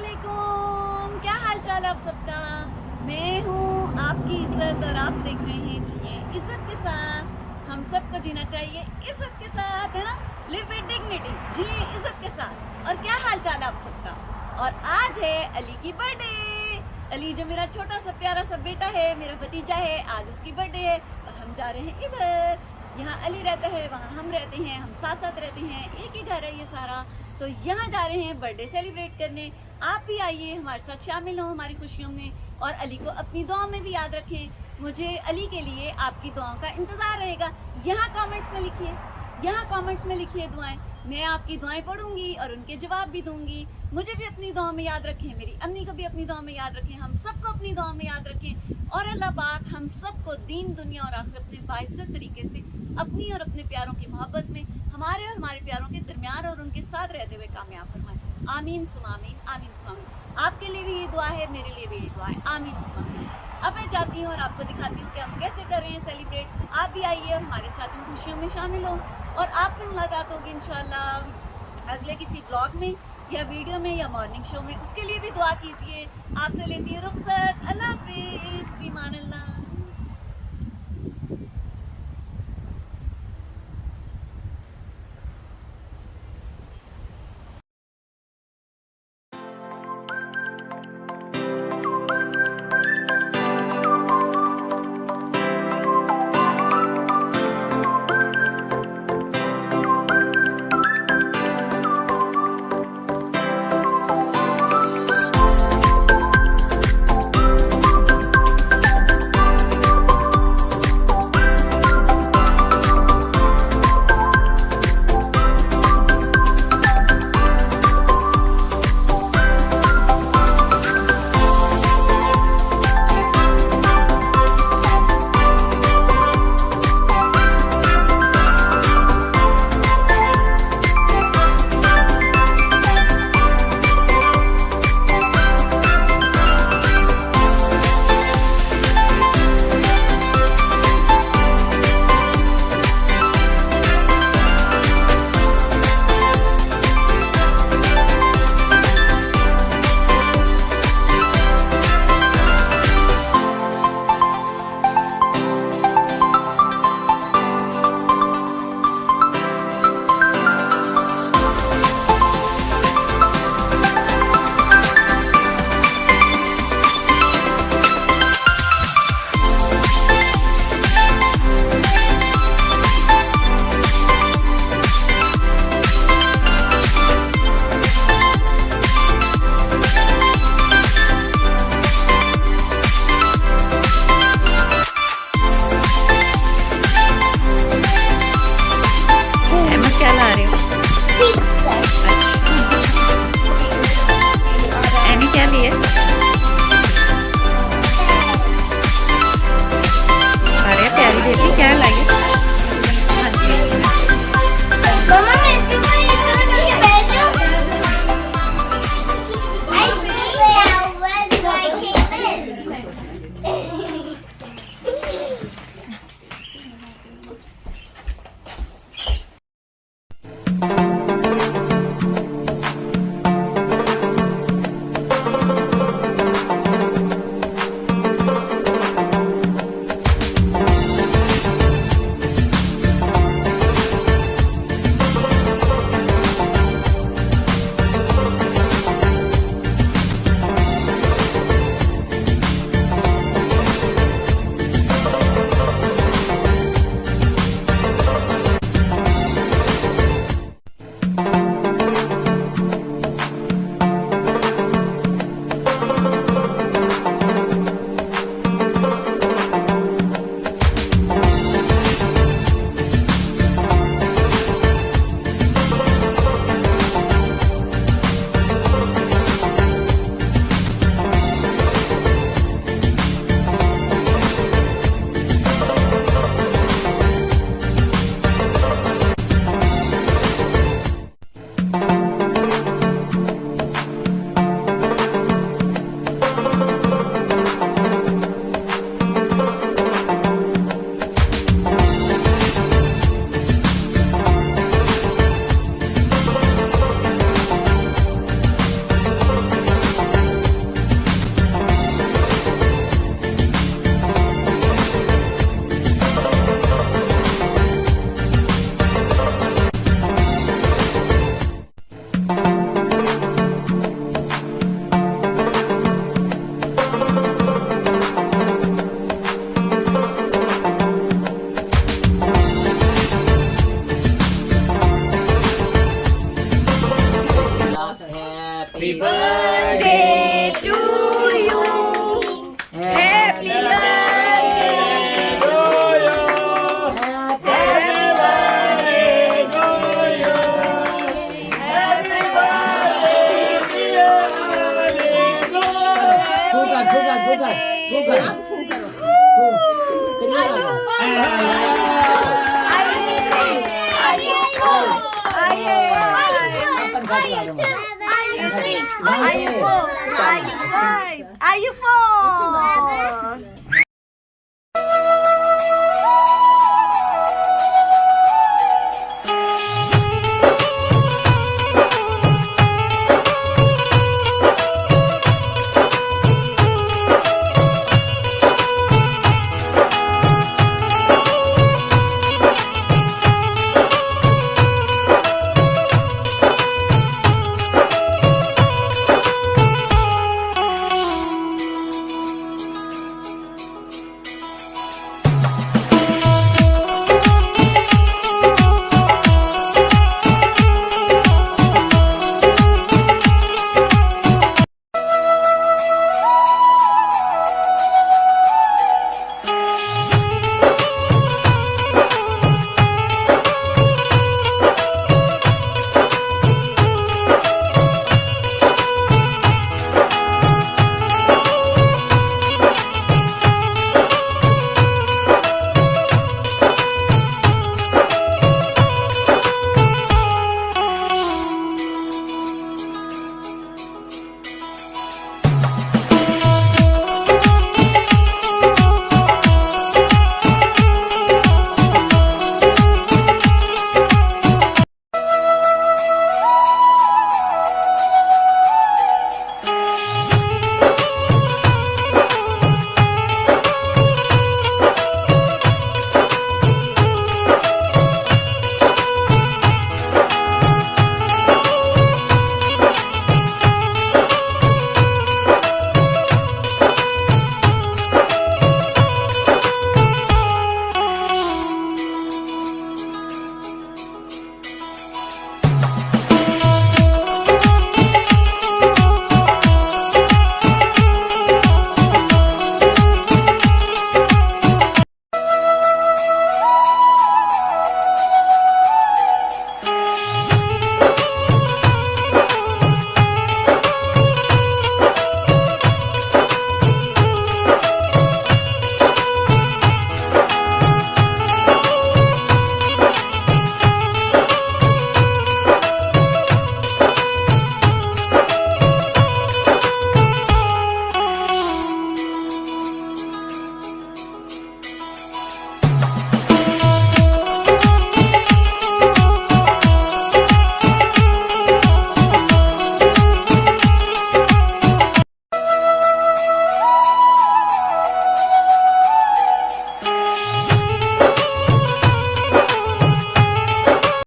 अस्सलामुअलैकुम, क्या हाल चाल आप सबका। मैं हूँ आपकी इज़्ज़त और आप देख रहे हैं जियें। इज़्ज़त के साथ हम सबको जीना चाहिए, इज़्ज़त के साथ, है ना। लिव विद डिग्निटी, जिए इज़्ज़त के साथ। और क्या हाल चाल आप सबका। और आज है अली की बर्थडे। अली जो मेरा छोटा सा प्यारा सा बेटा है, मेरा भतीजा है, आज उसकी बर्थडे है और हम जा रहे हैं इधर। यहाँ अली रहता है, वहाँ हम रहते हैं, हम साथ साथ रहते हैं, एक ही घर है ये सारा। तो यहाँ जा रहे हैं बर्थडे सेलिब्रेट करने। आप भी आइए, हमारे साथ शामिल हो हमारी खुशियों में और अली को अपनी दुआओं में भी याद रखें। मुझे अली के लिए आपकी दुआओं का इंतज़ार रहेगा। यहाँ कमेंट्स में लिखिए, यहाँ कमेंट्स में लिखिए दुआएं। मैं आपकी दुआएं पढ़ूंगी और उनके जवाब भी दूंगी। मुझे भी अपनी दुआओं में याद रखें, मेरी अम्मी को भी अपनी दुआओं में याद रखें, हम सबको अपनी दुआओं में याद रखें। और अल्लाह पाक हम सबको दीन दुनिया और आखिरत में बाइज्जत तरीके से अपनी और अपने प्यारों की मोहब्बत में हमारे और हमारे प्यारों के दरमियान और उनके साथ रहते हुए कामयाब फरमाए। आमीन सुमा आमीन, आमीन सुमा आमीन। आपके लिए भी ये दुआ है, मेरे लिए भी ये दुआ है। आमीन सुमा आमीन। अब मैं जाती हूँ और आपको दिखाती हूँ कि हम कैसे कर रहे हैं सेलिब्रेट। आप भी आइए और हमारे साथ इन खुशियों में शामिल हो और आपसे मुलाकात होगी इंशाल्लाह अगले किसी ब्लॉग में या वीडियो में या मॉर्निंग शो में। उसके लिए भी दुआ कीजिए। आपसे लेती है रुखसत। अल्लाह हाफिज़, फी मान Allah. Happy birthday to you. Happy birthday to you. Happy birthday to you. Happy birthday, dear Malik. Are you four?